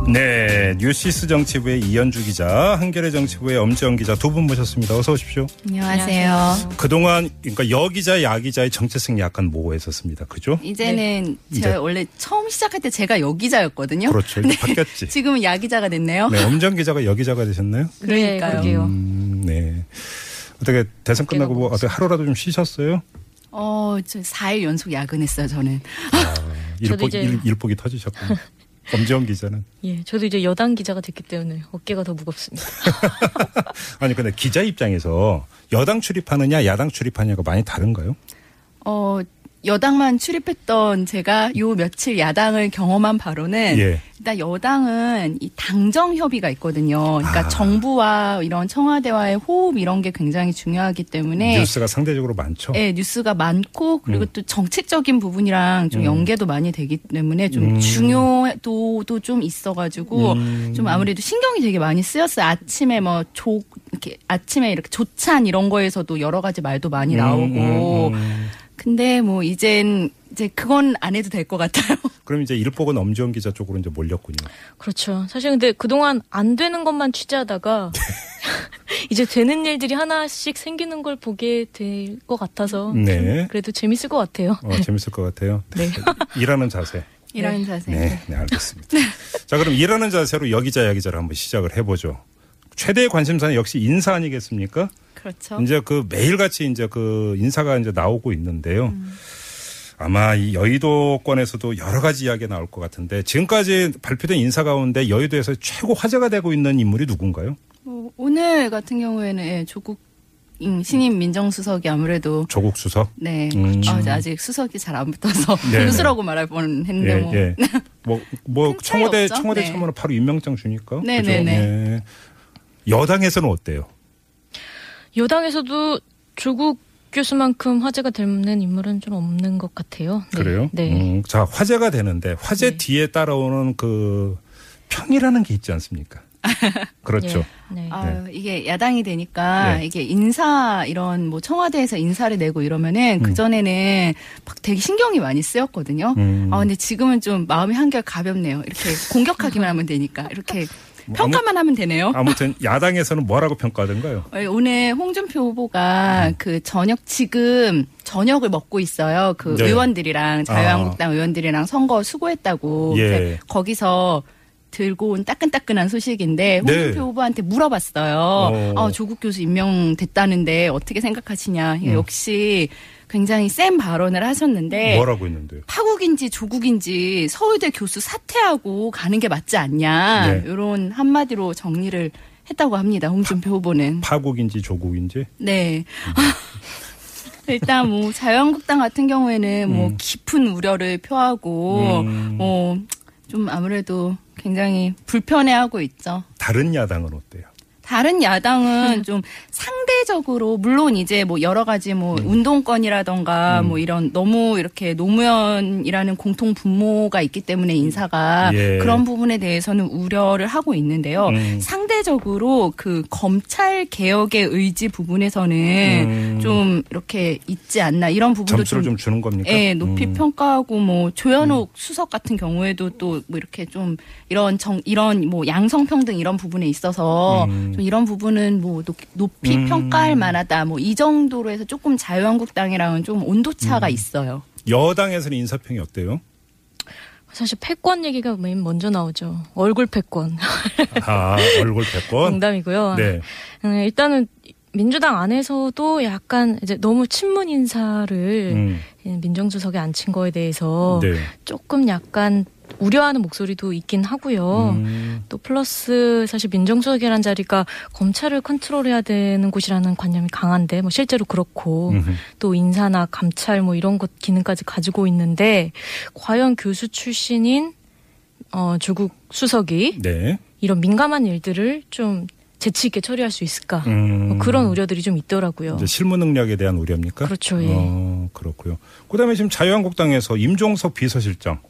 네, 뉴시스 정치부의 이현주 기자, 한겨레 정치부의 엄지영 기자 두 분 모셨습니다. 어서 오십시오. 안녕하세요. 그동안 그러니까 여 기자, 야 기자의 정체성이 약간 모호했었습니다. 그죠? 이제는 제가 원래 처음 시작할 때 제가 여 기자였거든요. 그렇죠. 이제 바뀌었지. 지금은 야 기자가 됐네요. 네, 엄지영 기자가 여 기자가 되셨나요? 그러니까요. 네. 어떻게 대선 끝나고 뭐 어떻게 하루라도 좀 쉬셨어요? 저 4일 연속 야근했어요, 저는. 일복이 터지셨군요. 엄지영 기자는? 예, 저도 이제 여당 기자가 됐기 때문에 어깨가 더 무겁습니다. 아니, 근데 기자 입장에서 여당 출입하느냐, 야당 출입하느냐가 많이 다른가요? 여당만 출입했던 제가 요 며칠 야당을 경험한 바로는 일단 여당은 이 당정 협의가 있거든요. 그러니까 정부와 이런 청와대와의 호흡 이런 게 굉장히 중요하기 때문에 뉴스가 상대적으로 많죠. 네, 뉴스가 많고 그리고 또 정책적인 부분이랑 좀 연계도 많이 되기 때문에 좀 중요도도 좀 있어가지고 좀 아무래도 신경이 되게 많이 쓰였어요. 아침에 아침에 이렇게 조찬 이런 거에서도 여러 가지 말도 많이 나오고. 근데 이제 그건 안 해도 될 것 같아요. 그럼 이제 일복은 엄지원 기자 쪽으로 이제 몰렸군요. 그렇죠. 사실 근데 그동안 안 되는 것만 취재하다가 이제 되는 일들이 하나씩 생기는 걸 보게 될 것 같아서 네. 그래도 재밌을 것 같아요. 재밌을 것 같아요. 네. 일하는 자세. 일하는 자세. 네, 알겠습니다. 자, 그럼 일하는 자세로 여 기자, 야 기자를 한번 시작을 해보죠. 최대의 관심사는 역시 인사 아니겠습니까? 그렇죠. 이제 매일같이 이제 인사가 이제 나오고 있는데요. 아마 이 여의도권에서도 여러 가지 이야기가 나올 것 같은데 지금까지 발표된 인사 가운데 여의도에서 최고 화제가 되고 있는 인물이 누군가요? 오늘 같은 경우에는 조국 신임 민정수석이 아무래도 조국 수석? 네. 아직 수석이 잘 안 붙어서 교수라고 말할 뻔했는데 청와대 없죠? 참모는 바로 임명장 주니까. 네네네. 네. 여당에서는 어때요? 여당에서도 조국 교수만큼 화제가 되는 인물은 좀 없는 것 같아요. 네. 그래요? 네. 자, 화제가 되는데 화제 뒤에 따라오는 평이라는 게 있지 않습니까? 그렇죠. 네. 이게 야당이 되니까 이게 인사 이런 청와대에서 인사를 내고 이러면은 그전에는 막 되게 신경이 많이 쓰였거든요. 근데 지금은 좀 마음이 한결 가볍네요. 이렇게 공격하기만 하면 되니까 이렇게 평가만 하면 되네요. 아무튼 야당에서는 뭐라고 평가하던가요? 오늘 홍준표 후보가 지금 저녁을 먹고 있어요. 의원들이랑 자유한국당 의원들이랑 선거 수고했다고. 거기서 들고 온 따끈따끈한 소식인데 홍준표 후보한테 물어봤어요. 조국 교수 임명됐다는데 어떻게 생각하시냐. 역시 굉장히 센 발언을 하셨는데 뭐라고 했는데요? 파국인지 조국인지 서울대 교수 사퇴하고 가는 게 맞지 않냐. 이런 한마디로 정리를 했다고 합니다. 홍준표 후보는. 파국인지 조국인지? 네. 일단 자유한국당 같은 경우에는 깊은 우려를 표하고 좀 아무래도 굉장히 불편해하고 있죠. 다른 야당은 어때요? 다른 야당은 좀 상대적으로 물론 이제 여러 가지 운동권이라던가 이런 너무 이렇게 노무현이라는 공통 분모가 있기 때문에 인사가 그런 부분에 대해서는 우려를 하고 있는데요. 상대적으로 검찰 개혁의 의지 부분에서는 좀 이렇게 있지 않나 이런 부분도 점수를 좀 주는 겁니까? 네, 높이 평가하고 조현옥 수석 같은 경우에도 또 이렇게 좀 이런 양성평등 이런 부분에 있어서 좀 이런 부분은 높이 평가할 만하다. 이 정도로 해서 조금 자유한국당이랑은 좀 온도차가 있어요. 여당에서는 인사평이 어때요? 사실 패권 얘기가 맨 먼저 나오죠. 얼굴 패권. 얼굴 패권? 농담이고요. 네. 일단은 민주당 안에서도 약간 이제 너무 친문 인사를 민정수석에 앉힌 거에 대해서 조금 약간 우려하는 목소리도 있긴 하고요. 또 플러스 사실 민정수석이라는 자리가 검찰을 컨트롤해야 되는 곳이라는 관념이 강한데 실제로 그렇고 또 인사나 감찰 이런 것 기능까지 가지고 있는데 과연 교수 출신인 조국 수석이 이런 민감한 일들을 좀 재치 있게 처리할 수 있을까? 그런 우려들이 좀 있더라고요. 이제 실무 능력에 대한 우려입니까? 그렇죠. 예. 그렇고요. 그다음에 지금 자유한국당에서 임종석 비서실장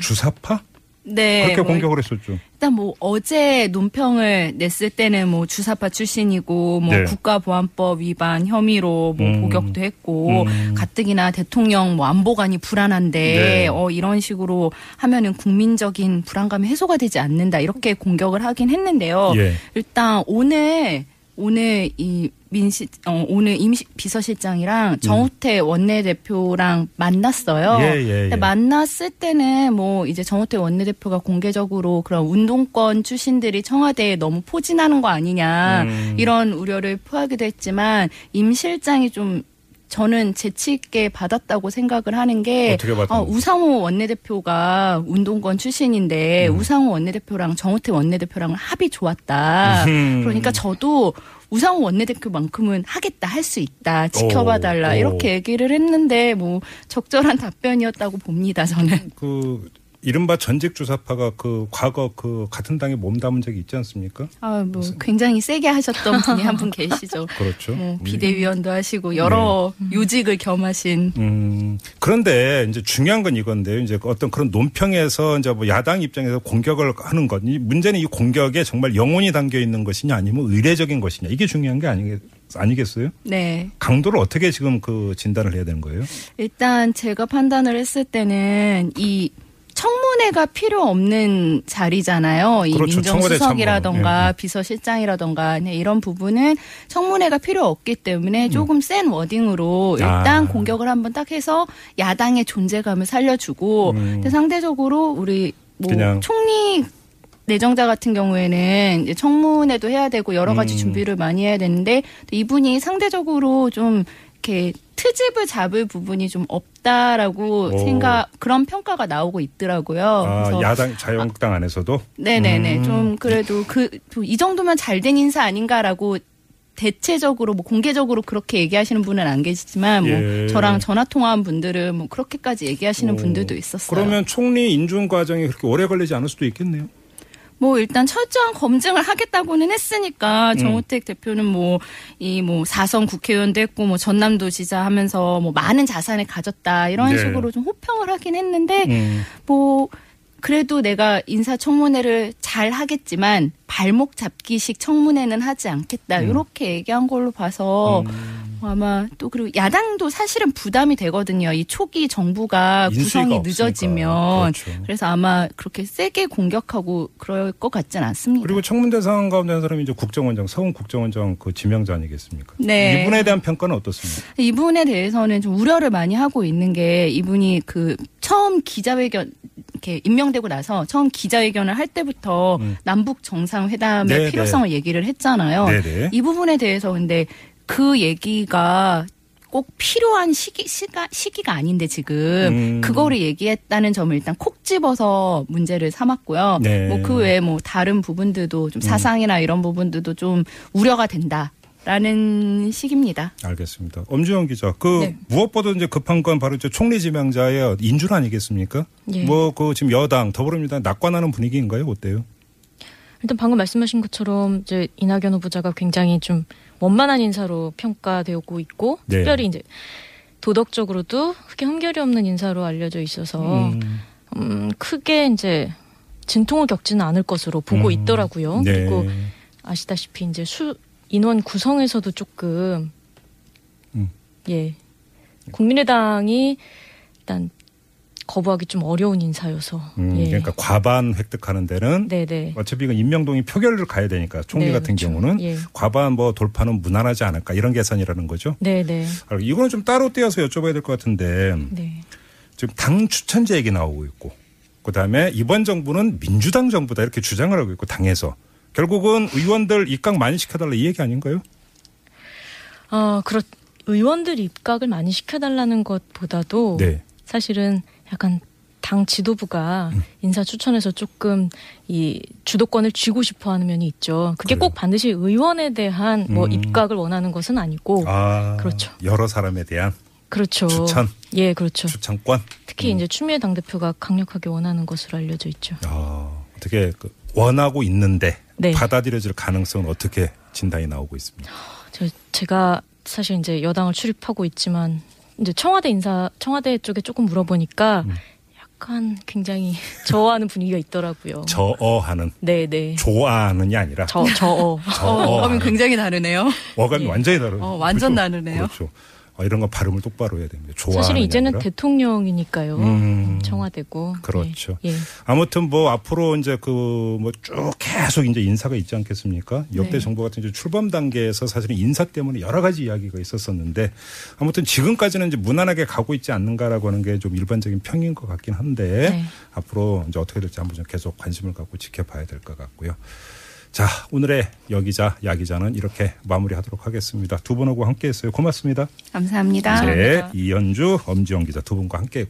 주사파? 네. 그렇게 공격을 했었죠. 일단 뭐 어제 논평을 냈을 때는 뭐 주사파 출신이고 뭐 국가보안법 위반 혐의로 뭐 복역도 했고 가뜩이나 대통령 뭐 안보관이 불안한데 이런 식으로 하면은 국민적인 불안감이 해소가 되지 않는다 이렇게 공격을 하긴 했는데요. 일단 오늘 오늘 임시 비서실장이랑 정우택 원내대표랑 만났어요. 근데 만났을 때는 뭐 이제 정우택 원내대표가 공개적으로 그런 운동권 출신들이 청와대에 너무 포진하는 거 아니냐 이런 우려를 표하기도 했지만 임 실장이 좀 저는 재치 있게 받았다고 생각을 하는 게 우상호 원내대표가 운동권 출신인데 우상호 원내대표랑 정우택 원내대표랑 합이 좋았다. 그러니까 저도 우상호 원내대표만큼은 하겠다, 할 수 있다, 지켜봐달라 이렇게 얘기를 했는데 뭐 적절한 답변이었다고 봅니다. 저는. 이른바 전직 주사파가 과거 같은 당에 몸담은 적이 있지 않습니까? 뭐 굉장히 세게 하셨던 분이 한 분 계시죠. 그렇죠. 뭐 비대위원도 하시고 여러 요직을 겸하신. 그런데 이제 중요한 건 이건데요. 이제 어떤 그런 논평에서 이제 뭐 야당 입장에서 공격을 하는 것. 문제는 이 공격에 정말 영혼이 담겨 있는 것이냐 아니면 의례적인 것이냐 이게 중요한 게 아니겠어요? 네. 강도를 어떻게 지금 진단을 해야 되는 거예요? 일단 제가 판단을 했을 때는 이 청문회가 필요 없는 자리잖아요. 이 그렇죠. 민정수석이라던가 비서실장이라던가 이런 부분은 청문회가 필요 없기 때문에 조금 센 워딩으로 일단 공격을 한번 딱 해서 야당의 존재감을 살려주고 근데 상대적으로 우리 총리 내정자 같은 경우에는 이제 청문회도 해야 되고 여러 가지 준비를 많이 해야 되는데 이분이 상대적으로 좀 이렇게 트집을 잡을 부분이 좀 없다라고 그런 평가가 나오고 있더라고요. 그래서 야당 자유한국당 안에서도? 네네네. 좀 그래도 이 정도면 잘된 인사 아닌가라고 대체적으로 뭐 공개적으로 그렇게 얘기하시는 분은 안 계시지만 뭐 저랑 전화 통화한 분들은 뭐 그렇게까지 얘기하시는 분들도 있었어요. 그러면 총리 인준 과정이 그렇게 오래 걸리지 않을 수도 있겠네요. 뭐 일단 철저한 검증을 하겠다고는 했으니까 정우택 대표는 뭐 4선 국회의원도 했고 뭐 전남도지사 하면서 뭐 많은 자산을 가졌다 이런 식으로 좀 호평을 하긴 했는데 뭐 그래도 내가 인사청문회를 잘 하겠지만 발목 잡기식 청문회는 하지 않겠다 이렇게 얘기한 걸로 봐서 아마 또 그리고 야당도 사실은 부담이 되거든요. 이 초기 정부가 구성이 늦어지면 그렇죠. 그래서 아마 그렇게 세게 공격하고 그럴 것 같지는 않습니다. 그리고 청문 대상 가운데 한 사람이 이제 국정원장, 서훈 국정원장 지명자 아니겠습니까? 네. 이분에 대한 평가는 어떻습니까? 이분에 대해서는 좀 우려를 많이 하고 있는 게 이분이 처음 기자회견 이렇게 임명되고 나서 처음 기자회견을 할 때부터 남북 정상회담의 필요성을 얘기를 했잖아요. 이 부분에 대해서 근데 그 얘기가 꼭 필요한 시기가 아닌데 지금 그거를 얘기했다는 점을 일단 콕 집어서 문제를 삼았고요. 뭐 그 외에 뭐 다른 부분들도 좀 사상이나 이런 부분들도 좀 우려가 된다라는 식입니다. 알겠습니다. 엄주영 기자, 무엇보다 이제 급한 건 바로 이제 총리 지명자의 인준 아니겠습니까? 뭐 지금 여당 더불어민주당 낙관하는 분위기인가요? 어때요? 일단 방금 말씀하신 것처럼 이제 이낙연 후보자가 굉장히 좀 원만한 인사로 평가되고 있고 특별히 이제 도덕적으로도 크게 흠결이 없는 인사로 알려져 있어서 크게 이제 진통을 겪지는 않을 것으로 보고 있더라고요. 그리고 아시다시피 이제 인원 구성에서도 조금 국민의당이 일단 거부하기 좀 어려운 인사여서. 그러니까 과반 획득하는 데는 어차피 이건 임명동의 표결을 가야 되니까 총리 같은 경우는 과반 돌파는 무난하지 않을까 이런 계산이라는 거죠. 이거는 좀 따로 떼어서 여쭤봐야 될 것 같은데 지금 당 추천제 얘기 나오고 있고 그다음에 이번 정부는 민주당 정부다 이렇게 주장을 하고 있고 당에서 결국은 의원들 입각 많이 시켜달라 이 얘기 아닌가요? 의원들 입각을 많이 시켜달라는 것보다도 사실은 약간 당 지도부가 인사 추천에서 조금 이 주도권을 쥐고 싶어하는 면이 있죠. 그게 꼭 반드시 의원에 대한 입각을 원하는 것은 아니고, 그렇죠. 여러 사람에 대한 추천, 그렇죠. 추천권. 특히 이제 추미애 당 대표가 강력하게 원하는 것으로 알려져 있죠. 어떻게 원하고 있는데 받아들여질 가능성은 어떻게 진단이 나오고 있습니까? 제가 사실 이제 여당을 출입하고 있지만. 이제 청와대 쪽에 조금 물어보니까 약간 굉장히 저어하는 분위기가 있더라고요. 저어하는. 네네. 좋아하는이 아니라. 저어. 어감이 굉장히 다르네요. 어감이 완전히 다르네요. 완전 다르네요. 그렇죠. 이런 거 발음을 똑바로 해야 됩니다. 좋아하는. 사실은 이제는 아니라. 대통령이니까요. 청와대고. 그렇죠. 예. 아무튼 뭐 앞으로 이제 쭉 계속 이제 인사가 있지 않겠습니까? 역대 정부 같은 이제 출범 단계에서 사실은 인사 때문에 여러 가지 이야기가 있었었는데 아무튼 지금까지는 이제 무난하게 가고 있지 않는가라고 하는 게 좀 일반적인 평인 것 같긴 한데 앞으로 이제 어떻게 될지 한번 좀 계속 관심을 갖고 지켜봐야 될 것 같고요. 자, 오늘의 여기자 야기자는 이렇게 마무리하도록 하겠습니다. 두 분하고 함께했어요. 고맙습니다. 감사합니다. 네, 이현주, 엄지영 기자 두 분과 함께